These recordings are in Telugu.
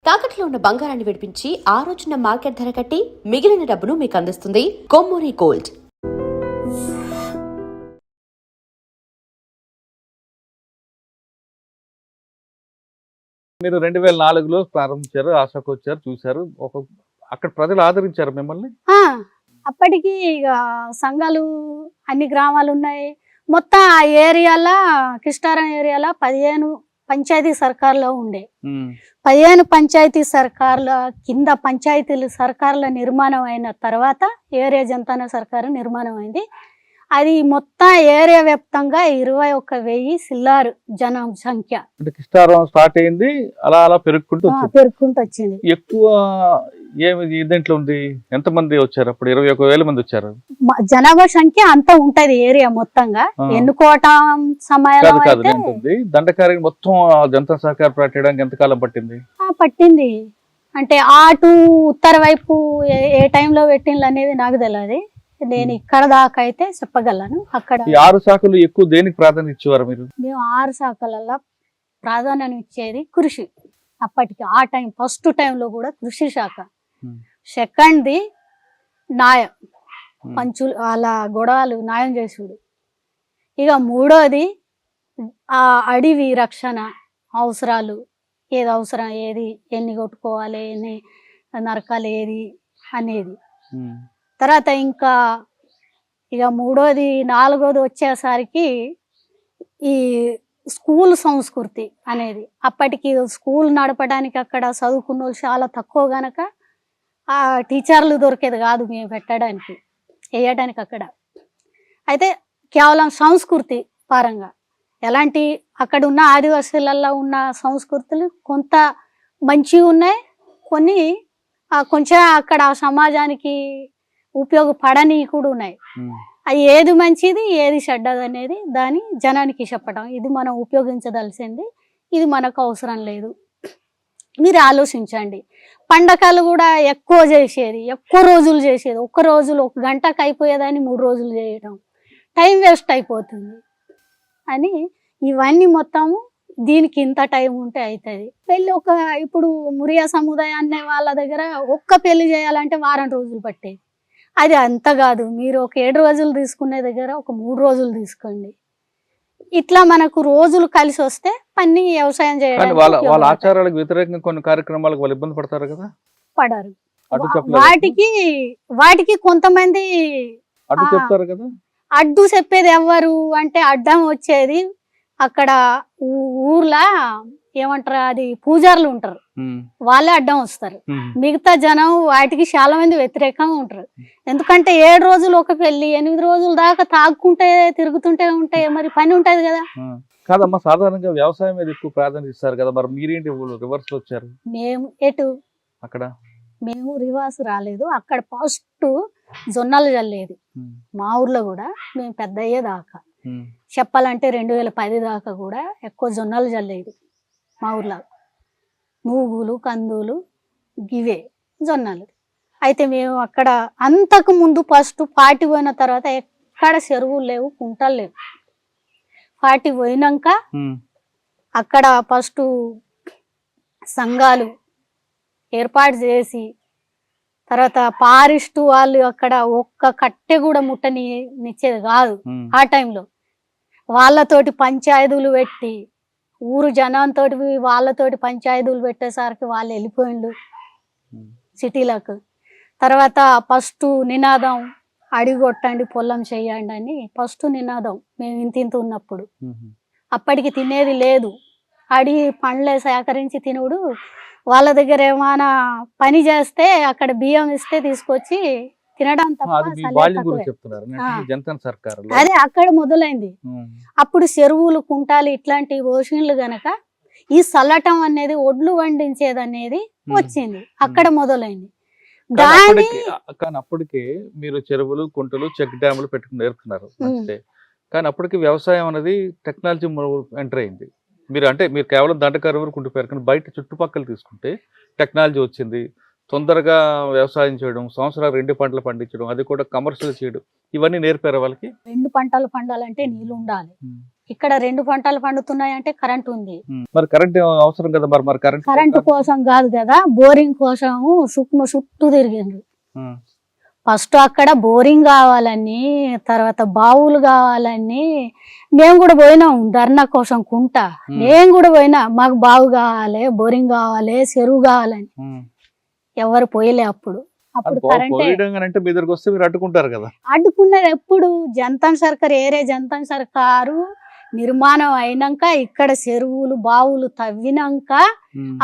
తాకట్లో ఉన్న బంగారాన్ని విడిపించి ఆ రోజున మార్కెట్ ధర కట్టి మిగిలిన డబ్బును మీకు అందిస్తుంది కొమ్మూరి గోల్డ్. మీరు 2004లో ప్రారంభించారు, ఆశాకు వచ్చారు, చూశారు. అక్కడ ప్రజలు ఆదరించారు మిమ్మల్ని. అప్పటికి ఇక సంఘాలు అన్ని గ్రామాలు ఉన్నాయి. మొత్తం ఆ ఏరియాలో కృష్ణారం ఏరియాలో 15 పంచాయతీ సర్కార్లో ఉండే. 15 పంచాయతీ సర్కార్ల కింద పంచాయతీలు సర్కార్ల నిర్మాణం అయిన తర్వాత ఏరియా జంతాన సర్కారు నిర్మాణం అయింది. అది మొత్తం ఏరియా వ్యాప్తంగా 21,000 సిల్లారు జనం సంఖ్య. అంటే కృష్ణారం స్టార్ట్ అయింది, అలా అలా పెరుగుకుంటూ వచ్చింది. ఎక్కువ ఏమి దీంట్లో ఉంది? ఎంతమంది వచ్చారు అప్పుడు? 21,000 మంది వచ్చారు. జనాభా సంఖ్య అంతా ఉంటది ఏరియా మొత్తంగా. ఎన్నుకోవటం సమయంలో దండకారి మొత్తం జనతా సహకార పెట్టడానికి ఎంతకాలం పట్టింది? పట్టింది అంటే అటు ఉత్తర వైపు ఏ టైంలో పెట్టిండ్లు అనేది నాకు తెలియదు. నేను ఇక్కడ దాకా అయితే చెప్పగలను. అక్కడ 6 శాఖలు ఎక్కువ దేనికి ప్రాధాన్యత ఇచ్చేవారు మీరు? మేము 6 శాఖలలో ప్రాధాన్యం ఇచ్చేది కృషి. అప్పటికి ఆ టైం ఫస్ట్ టైంలో కూడా కృషి శాఖ, సెకండ్ది న్యాయం, పంచులు అలా గొడవలు న్యాయం చేసుడు. ఇక మూడోది ఆ అడవి రక్షణ అవసరాలు, ఏది అవసరం, ఏది ఎన్ని కొట్టుకోవాలి, ఎన్ని నరకాలి, ఏది అనేది. తర్వాత ఇంకా ఇక మూడోది నాలుగోది వచ్చేసరికి ఈ స్కూల్ సంస్కృతి అనేది. అప్పటికి స్కూల్ నడపడానికి అక్కడ చదువుకున్న వాళ్ళు చాలా తక్కువ గనక ఆ టీచర్లు దొరికేది కాదు మేము పెట్టడానికి వేయడానికి అక్కడ. అయితే కేవలం సంస్కృతి పరంగా ఎలాంటి అక్కడ ఉన్న ఆదివాసీలలో ఉన్న సంస్కృతులు కొంత మంచిగా ఉన్నాయి, కొన్ని కొంచెం అక్కడ సమాజానికి ఉపయోగపడని కూడా ఉన్నాయి. అది ఏది మంచిది ఏది చెడ్డది అనేది దాని జనానికి చెప్పడం, ఇది మనం ఉపయోగించదలసింది, ఇది మనకు అవసరం లేదు, మీరు ఆలోచించండి. పండగలు కూడా ఎక్కువ చేసేది, ఎక్కువ రోజులు చేసేది. ఒక్క రోజులు 1 గంటకు అయిపోయేదాన్ని 3 రోజులు చేయడం, టైం వేస్ట్ అయిపోతుంది అని. ఇవన్నీ మొత్తము దీనికి ఇంత టైం ఉంటే అవుతుంది. పెళ్ళి ఇప్పుడు మురియా సముదాయాన్ని వాళ్ళ దగ్గర ఒక్క పెళ్లి చేయాలంటే వారం రోజులు పట్టేది. అది అంత కాదు, మీరు ఒక 7 రోజులు తీసుకునే దగ్గర ఒక 3 రోజులు తీసుకోండి. ఇట్లా మనకు రోజులు కలిసి వస్తే పని వ్యవసాయం చేయడానికి. వాళ్ళ ఆచారాలకు వ్యతిరేకంగా కొన్ని కార్యక్రమాలకు వాళ్ళు ఇబ్బంది పడతారు కదా? పడరు. వాటికి కొంతమంది అడ్డు చెప్తారు కదా. అడ్డు చెప్పేది ఎవరు అంటే అడ్డం వచ్చేది అక్కడ ఊర్లో ఏమంటారు, అది పూజారులు ఉంటారు, వాళ్ళే అడ్డం వస్తారు. మిగతా జనం వాటికి చాలా మంది వ్యతిరేకంగా ఉంటారు. ఎందుకంటే 7 రోజులు ఒక పెళ్లి, 8 రోజుల దాకా తాగుకుంటే తిరుగుతుంటే ఉంటే మరి పని ఉంటది కదా. కాదమ్మా, సాధారణంగా వ్యవసాయం మీద ఎక్కువ ప్రాధాన్యత ఇస్తారు కదా, మరి మీరేంటి రివర్స్ లో వచ్చారు? మేము ఎటు అక్కడ మేము రివర్స్ రాలేదు. అక్కడ ఫస్ట్ జొన్నలు చల్లేది మా ఊర్లో కూడా. మేము పెద్ద అయ్యేదాకా చెప్పాలంటే 2010 దాకా కూడా ఎక్కువ జొన్నలు చల్లేది మా ఊర్లో. నూగులు, కందులు, గివే జొన్నలు. అయితే మేము అక్కడ అంతకు ముందు ఫస్ట్ పార్టీ పోయిన తర్వాత ఎక్కడ చెరువులు లేవు, కుంటలు లేవు. పార్టీ పోయినాక అక్కడ ఫస్ట్ సంఘాలు ఏర్పాటు చేసి, తర్వాత ఫారెస్ట్ వాళ్ళు అక్కడ ఒక్క కట్టె కూడా ముట్టనిచ్చేది కాదు ఆ టైంలో. వాళ్ళతోటి పంచాయతీలు పెట్టి, ఊరు జనంతో వాళ్ళతోటి పంచాయతీలు పెట్టేసరికి వాళ్ళు వెళ్ళిపోయిండు సిటీలకు. తర్వాత ఫస్ట్ నినాదం అడిగొట్టండి పొలం చెయ్యండి అని ఫస్ట్ నినాదం మేము ఇంత ఉన్నప్పుడు. అప్పటికి తినేది లేదు, అడిగి పండ్లే సేకరించి తినుడు. వాళ్ళ దగ్గర ఏమైనా పని చేస్తే అక్కడ బియ్యం ఇస్తే తీసుకొచ్చి తినడం తప్ప. అదే అక్కడ మొదలైంది. అప్పుడు చెరువులు, కుంటాలు ఇట్లాంటి ఓషన్లు గనక ఈ చల్లటం అనేది, ఒడ్లు వండించేది అనేది వచ్చింది, అక్కడ మొదలైంది. కానీ అప్పటికే మీరు చెరువులు, కుంటలు, చెక్ డ్యాములు పెట్టుకుని నేర్పుతున్నారు. కానీ అప్పటికి వ్యవసాయం అనేది టెక్నాలజీ ఎంటర్ అయింది. మీరు కేవలం దండకారు వరకు ఉండిపోయారు, కానీ బయట చుట్టుపక్కల తీసుకుంటే టెక్నాలజీ వచ్చింది. తొందరగా వ్యవసాయం చేయడం, సంవత్సరాలు 2 పంటలు పండించడం, అది కూడా కమర్షియల్ చేయడం, ఇవన్నీ నేర్పారు వాళ్ళకి. 2 పంటలు పండాలంటే నీళ్ళు ఉండాలి, ఇక్కడ 2 పంటలు పండుతున్నాయి అంటే కరెంట్ ఉంది. మరి కరెంట్ అవసరం కదా, మరి కరెంట్ కరెంట్ కోసం కాదు కదా, బోరింగ్ కోసం సుక్మ చుట్టూ తిరిగిండ్రు. ఫస్ట్ అక్కడ బోరింగ్ కావాలని, తర్వాత బావులు కావాలని మేము కూడా పోయినాం ధర్నా కోసం కుంట. నేను కూడా పోయినా, మాకు బావు కావాలి, బోరింగ్ కావాలి, చెరువు కావాలని. ఎవరు పోయలే అప్పుడు అంటే మీ దగ్గరకు వస్తే మీరు అడ్డుకుంటారు కదా. అడ్డుకున్నది ఎప్పుడు జంతన్ సర్కార్, ఏరే జంతన్ సర్కారు నిర్మాణం అయినాక, ఇక్కడ చెరువులు బావులు తవ్వినాక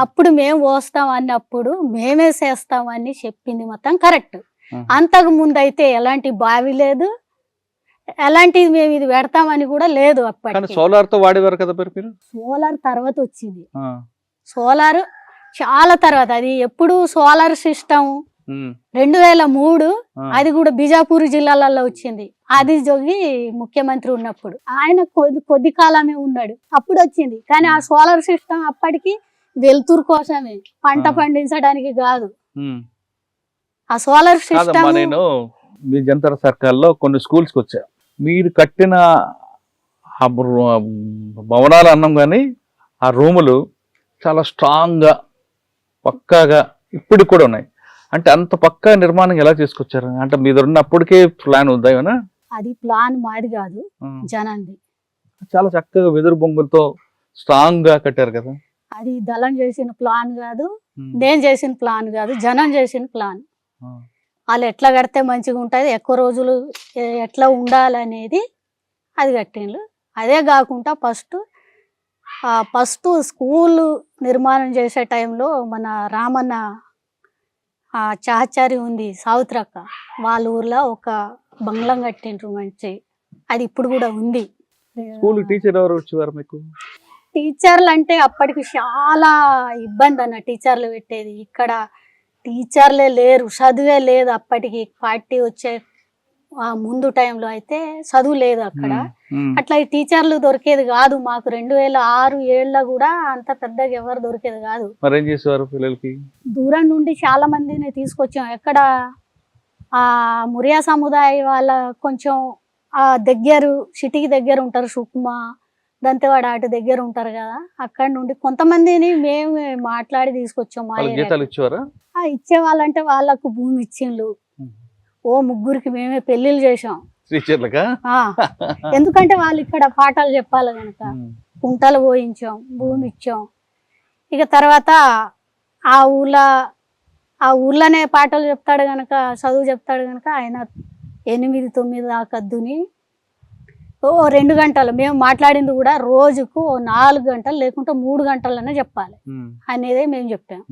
అప్పుడు మేము పోస్తాం అన్నప్పుడు మేమే చేస్తామని చెప్పింది మొత్తం కరెక్ట్. అంతకు ముందు అయితే ఎలాంటి బావి లేదు, ఎలాంటిది మేము ఇది పెడతామని కూడా లేదు. అప్పటికి సోలార్ తో వాడేవారు కదా మీరు. సోలార్ తర్వాత వచ్చింది, సోలార్ చాలా తర్వాత. అది ఎప్పుడు సోలార్ సిస్టమ్ 2003, అది కూడా బిజాపూర్ జిల్లాలలో వచ్చింది. అది జోగి ముఖ్యమంత్రి ఉన్నప్పుడు, ఆయన కొద్ది కాలమే ఉన్నాడు, అప్పుడు వచ్చింది. కానీ ఆ సోలార్ సిస్టమ్ అప్పటికి వెలుతురు కోసమే, పంట పండించడానికి కాదు. ఆ సోలార్ సిస్టమ్ నేను మీ జంతర్ సర్కార్లో కొన్ని స్కూల్స్కి వచ్చా. మీరు కట్టిన భవనాలు అన్నాం కానీ ఆ రూములు చాలా స్ట్రాంగ్గా పక్కాగా ఇప్పటికి కూడా ఉన్నాయి. అంటే అంత పక్కా నిర్మాణం ఎలా చేసుకొచ్చారు? అంటే మీ దగ్గర ఉన్నప్పటికే ప్లాన్ ఉందా ఏమైనా? అది ప్లాన్ మాది కాదు, జనంది. చాలా చక్కగా వెదురు బొంగులతో స్ట్రాంగ్ గా కట్టారు కదా. అది దళం చేసిన ప్లాన్ కాదు, నేను చేసిన ప్లాన్ కాదు, జనం చేసిన ప్లాన్. వాళ్ళు ఎట్లా కడితే మంచిగా ఉంటుంది, ఎక్కువ రోజులు ఎట్లా ఉండాలనేది అది కట్టిండ్రు. అదే కాకుండా ఫస్ట్ స్కూల్ నిర్మాణం చేసే టైంలో మన రామన్న చాచారి ఉంది, సావిత్రక్క, వాళ్ళ ఊర్లో ఒక బంగ్లం కట్టిండ్రు మంచి. అది ఇప్పుడు కూడా ఉంది. స్కూల్ టీచర్ ఎవరు వచ్చేవారు మీకు? టీచర్లు అంటే అప్పటికి చాలా ఇబ్బంది అన్న టీచర్లు పెట్టేది. ఇక్కడ టీచర్లే లేరు, చదువే లేదు అప్పటికి. పార్టీ వచ్చే ముందు టైంలో అయితే చదువు లేదు అక్కడ. అట్లా ఈ టీచర్లు దొరికేది కాదు మాకు. 2006-7 కూడా అంత పెద్దగా ఎవరు దొరికేది కాదు. మరేం చేసేవారు పిల్లలకి? దూరం నుండి చాలా మందిని తీసుకొచ్చాం. ఎక్కడ ఆ మురియా సముదాయ వాళ్ళ కొంచెం ఆ సిటీకి దగ్గర ఉంటారు, సుక్మా దంతెవాడ అటు దగ్గర ఉంటారు కదా, అక్కడ నుండి కొంతమందిని మేము మాట్లాడి తీసుకొచ్చాం. ఇచ్చే వాళ్ళంటే వాళ్ళకు భూమి ఇచ్చిండ్రు. ఓ 3 మేమే పెళ్లిళ్ళు చేసాం. ఎందుకంటే వాళ్ళు ఇక్కడ పాఠాలు చెప్పాలి కనుక కుంటలు పోయించాం, భూమి ఇచ్చాం. ఇక తర్వాత ఆ ఊర్లోనే పాటలు చెప్తాడు కనుక, చదువు చెప్తాడు కనుక ఆయన 8-9 దాకా దుని 2 గంటలు మేము మాట్లాడింది కూడా రోజుకు 4 గంటలు లేకుంటే 3 గంటలనే చెప్పాలి అనేదే మేము చెప్పాం.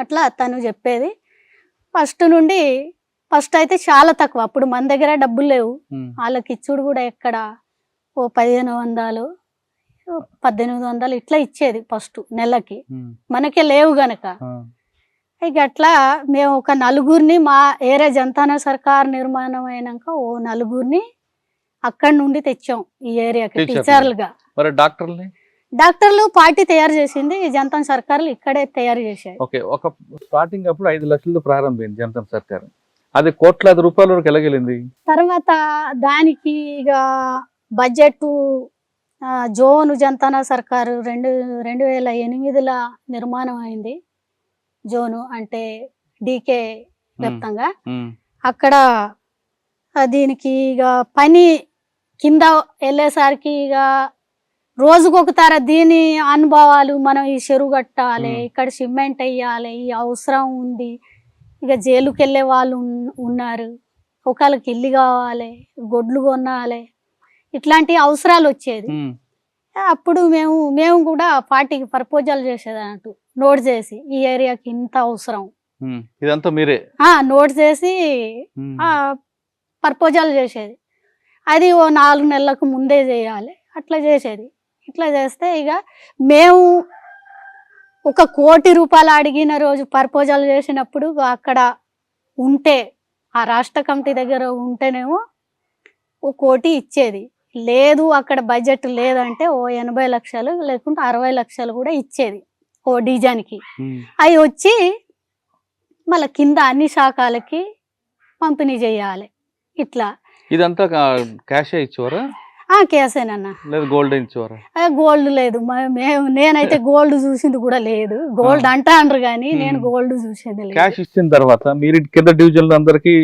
అట్లా తను చెప్పేది. ఫస్ట్ అయితే చాలా తక్కువ, అప్పుడు మన దగ్గర డబ్బులు లేవు. వాళ్ళకి ఇచ్చుడు కూడా ఎక్కడ ఓ 1500-1800 ఇట్లా ఇచ్చేది ఫస్ట్ నెలకి, మనకే లేవు గనక. ఇక అట్లా మేము ఒక 4 మా ఏరే జంతాన సర్కార్ నిర్మాణం అయినాక ఓ 4 అక్కడి నుండి తెచ్చాం ఈ ఏరియాకి టీచర్లుగా. డాక్టర్లు పార్టీ తయారు చేసింది జంతన్ సర్కార్లు, ఇక్కడే తయారు చేశారు. ఒక స్టార్టింగ్ అప్పుడు 5 లక్షలతో ప్రారంభమైంది జంతన్ సర్కార్. అది కోట్లాది రూపాయల వరకు ఎలాగెళ్ళింది. తర్వాత దానికి ఇక బడ్జెట్ జోను జంతన సర్కారు 2008లో నిర్మాణం అయింది. జోను అంటే డీకే వ్యాప్తంగా. అక్కడ దీనికి ఇక పని కింద వెళ్ళేసరికి ఇక రోజుకొకతార దీని అనుభవాలు, మనం ఈ చెరువు కట్టాలి, ఇక్కడ సిమెంట్ వేయాలి, ఈ అవసరం ఉంది. ఇక జైలుకి వెళ్ళే వాళ్ళు ఉన్నారు, ఒకళ్ళకి ఇల్లు కావాలి, గొడ్లు కొనాలి, ఇట్లాంటి అవసరాలు వచ్చేది. అప్పుడు మేము కూడా పార్టీకి ప్రపోజల్ చేసేది అన్నట్టు, నోట్ చేసి ఈ ఏరియాకి ఇంత అవసరం ఇదంతా మీరే నోట్ చేసి ప్రపోజల్ చేసేది. అది ఓ 4 నెలలకు ముందే చేయాలి, అట్లా చేసేది. ఇట్లా చేస్తే ఇక మేము 1 కోటి రూపాయలు అడిగిన రోజు ప్రపోజల్ చేసినప్పుడు అక్కడ ఉంటే ఆ రాష్ట్ర కమిటీ దగ్గర ఉంటేనేమో 1 కోటి ఇచ్చేది. లేదు అక్కడ బడ్జెట్ లేదంటే ఓ 80 లక్షలు లేకుంటే 60 లక్షలు కూడా ఇచ్చేది ఓ డిజైన్కి. అవి వచ్చి మళ్ళీ కింద అన్ని శాఖలకి పంపిణీ చేయాలి. ఇట్లా ఇదంతా క్యాష్ ఇచ్చేవారా? కేసేనన్న. లేదు గోల్డ్ ఇచ్చేవారా? గోల్డ్ లేదు, నేనైతే గోల్డ్ చూసింది కూడా లేదు. గోల్డ్ అంటాండ్రు కానీ నేను గోల్డ్ చూసింది లేదు. క్యాష్ ఇచ్చిన తర్వాత మీరు కింద డివిజన్లు అందరికి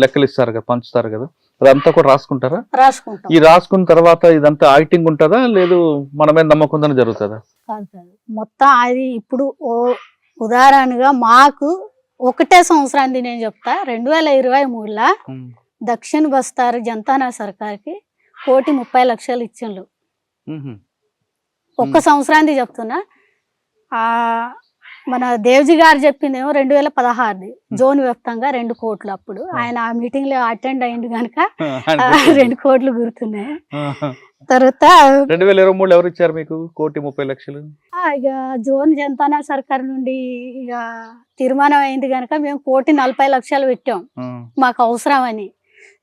లెక్కలు ఇస్తారు కదా, పంచుతారు కదా, అదంతా కూడా రాసుకుంటారా? రాసుకుంటాం. ఈ రాసుకున్న తర్వాత ఇదంతా ఆడిటింగ్ ఉంటుందా, లేదు మన మీద నమ్మకంగానే జరుగుతుందా? కాదు కాదు, మొత్తం అది ఇప్పుడు ఉదాహరణగా మాకు ఒకటే సంవత్సరానికి నేను చెప్తా, 2023లో దక్షిణ బస్తార్ జనతానా సర్కార్కి 1,30,00,000 ఇచ్చిండ్రు. ఒక్క సంవత్సరానికి చెప్తున్నా. మన దేవ్జీ గారు చెప్పిందేమో 2016 జోన్ వ్యాప్తంగా 2 కోట్లు. అప్పుడు ఆయన ఆ మీటింగ్ లో అటెండ్ అయ్యింది కనుక 2 కోట్లు గుర్తున్నాయి. తర్వాత 2023 ఎవరు ఇచ్చారు మీకు 1,30,00,000? ఇక జోన్ జనతానా సర్కార్ నుండి ఇక తీర్మానం అయింది కనుక మేము 1,40,00,000 పెట్టాం మాకు అవసరం అని.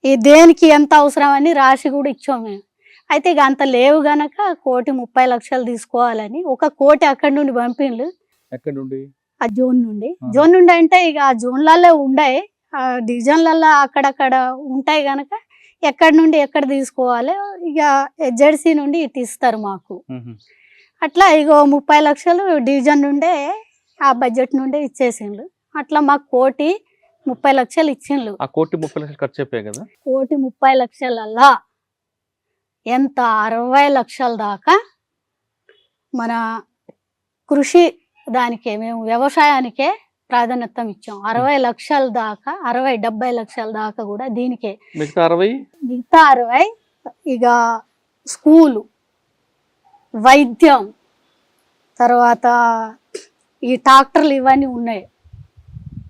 ఈ దేనికి ఎంత అవసరం అని రాసి కూడా ఇచ్చాం మేము. అయితే ఇక అంత లేవు గనక 1,30,00,000 తీసుకోవాలని 1 కోటి అక్కడి నుండి పంపిండ్రు. ఎక్కడి నుండి? ఆ జోన్ నుండి. జోన్ నుండి అంటే ఇక ఆ జోన్లలో ఉండాయి, ఆ డివిజన్లలో అక్కడక్కడ ఉంటాయి గనక ఎక్కడి నుండి ఎక్కడ తీసుకోవాలి, ఇక హెచ్జెడ్సీ నుండి ఇటు ఇస్తారు మాకు. అట్లా ఇక 30,00,000 డివిజన్ నుండే ఆ బడ్జెట్ నుండే ఇచ్చేసిండ్రు. అట్లా మాకు 1,30,00,000 ఇచ్చిండ్రు. ఆ 1,30,00,000 ఖర్చు అయిపోయాయి కదా. 1,30,00,000 ఎంత 60,00,000 దాకా మన కృషి దానికే, మేము వ్యవసాయానికే ప్రాధాన్యత ఇచ్చాం. 60,00,000 దాకా, 60-70,00,000 దాకా కూడా దీనికే. మిగతా 60 ఇక స్కూలు, వైద్యం, తర్వాత ఈ ట్రాక్టర్లు ఇవన్నీ ఉన్నాయి.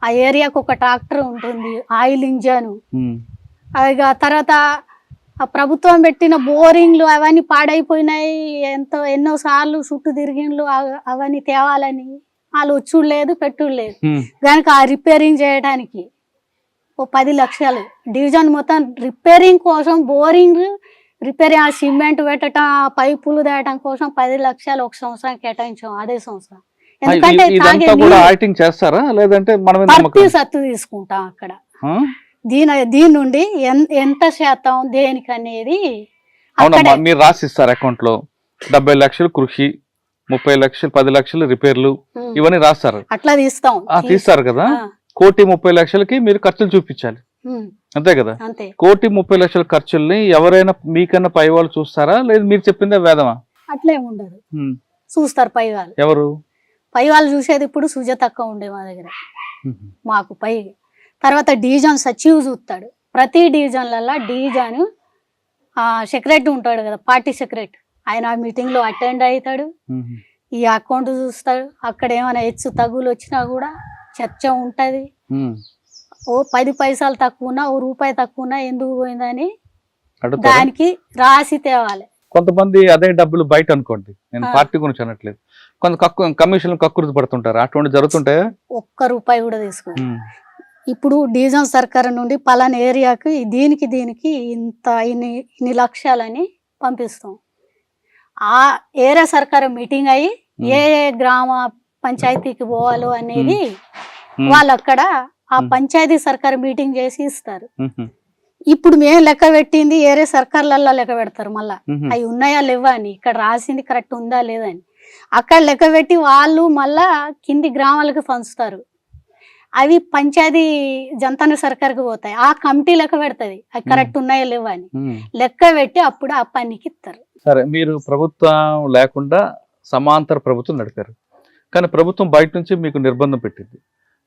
ఆ ఏరియాకు ఒక ట్రాక్టర్ ఉంటుంది, ఆయిల్ ఇంజను. ఇక తర్వాత ఆ ప్రభుత్వం పెట్టిన బోరింగ్లు అవన్నీ పాడైపోయినాయి. ఎన్నో సార్లు చుట్టూ తిరిగిండ్లు అవన్నీ తేవాలని, వాళ్ళు వచ్చుడు లేదు పెట్టుడు లేదు కనుక ఆ రిపేరింగ్ చేయడానికి 10 లక్షలు. డివిజన్ మొత్తం రిపేరింగ్ కోసం, బోరింగ్ రిపేరింగ్, ఆ సిమెంట్ పెట్టడం, ఆ పైపులు తేయడం కోసం 10 లక్షలు ఒక సంవత్సరం కేటాయించాం. అదే సంవత్సరం. ఎందుకంటే చేస్తారా లేదంటే సత్తు తీసుకుంటాం అక్కడ. దీని నుండి ఎంత శాతం దేనికి అనేది మీరు రాసిస్తారు అకౌంట్ లో. 70 లక్షలు కృషి, 30 లక్షలు, 10 లక్షలు రిపేర్లు, ఇవన్నీ రాస్తారు. అట్లా తీస్తారు కదా. 1,30,00,000కి మీరు ఖర్చులు చూపించాలి, అంతే కదా. 1,30,00,000 ఖర్చుల్ని ఎవరైనా మీకన్నా పై వాళ్ళు చూస్తారా, లేదు మీరు చెప్పిందే వేదమా? అట్లే ఉండదు, చూస్తారు పై వాళ్ళు. ఎవరు పై వాళ్ళు చూసేది? ఇప్పుడు సుజాత అక్క ఉండే మా దగ్గర, మాకు పై. తర్వాత డివిజన్ సచివ్ చూస్తాడు. ప్రతి డివిజన్లలో డివిజన్ సెక్రటరీ ఉంటాడు కదా, పార్టీ సెక్రటరీ. ఆయన ఆ మీటింగ్ లో అటెండ్ అవుతాడు, ఈ అకౌంట్ చూస్తాడు. అక్కడ ఏమైనా హెచ్చు తగులు వచ్చినా కూడా చర్చ ఉంటది. ఓ 10 పైసలు తక్కువనా, ఓ రూపాయి తక్కువనా ఎందుకు పోయిందని దానికి రాసి తేవాలి. కొంతమంది అదే డబ్బులు బయట అనుకోండి, నేను పార్టీ గురించి అనట్లేదు, కొంత కమిషన్ కక్కుర్తి పడుతుంటారు, అటువంటి జరుగుతుంటాయా? 1 రూపాయి కూడా తీసుకో. ఇప్పుడు డివిజన్ సర్కార్ నుండి పలానా ఏరియాకి దీనికి ఇన్ని లక్షలని పంపిస్తాం. ఆ ఏరియా సర్కార్ మీటింగ్ అయ్యి ఏ గ్రామ పంచాయతీకి పోవాలో అనేది వాళ్ళు అక్కడ ఆ పంచాయతీ సర్కార్ మీటింగ్ చేసి ఇస్తారు. ఇప్పుడు మేము లెక్క పెట్టింది ఏరియా సర్కార్లలో లెక్క పెడతారు. మళ్ళా అవి ఉన్నాయా లేవా అని, ఇక్కడ రాసింది కరెక్ట్ ఉందా లేదా అని అక్కడ లెక్క పెట్టి వాళ్ళు మళ్ళా కింది గ్రామాలకు పంచుతారు. అవి పంచాయతీ జనతాన సర్కార్కి పోతాయి. ఆ కమిటీ లెక్క పెడతది అవి కరెక్ట్ ఉన్నాయో లేవా అని లెక్క పెట్టి అప్పుడు ఆ పనికి ఇస్తారు. సరే, మీరు ప్రభుత్వం లేకుండా సమాంతర ప్రభుత్వం నడిపారు, కానీ ప్రభుత్వం బయట నుంచి మీకు నిర్బంధం పెట్టింది,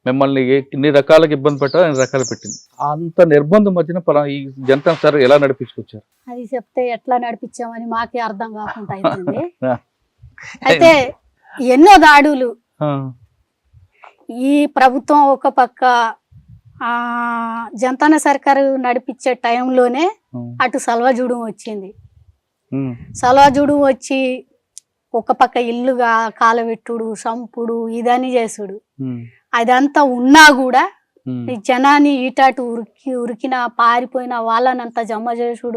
మిమ్మల్ని ఎన్ని రకాలుగా ఇబ్బంది పెట్టాలో అన్ని రకాలు పెట్టింది. అంత నిర్బంధం మధ్యన ఈ జనతా సార్ ఎలా నడిపించుకొచ్చారు? అది చెప్తే ఎట్లా నడిపించామని మాకే అర్థం కాకుండా అవుతుంది. అయితే ఎన్నో దాడులు. ఈ ప్రభుత్వం ఒక పక్క జనతాన సర్కారు నడిపించే టైంలోనే అటు సల్వాజూడు వచ్చింది. సల్వాజూడు వచ్చి ఒక పక్క ఇల్లుగా కాలబెట్టుడు, సంపుడు, ఇదని చేసుడు. అదంతా ఉన్నా కూడా ఈ జనాన్ని ఈటాటు ఉరికిన పారిపోయిన వాళ్ళనంతా జమ చేసుడు,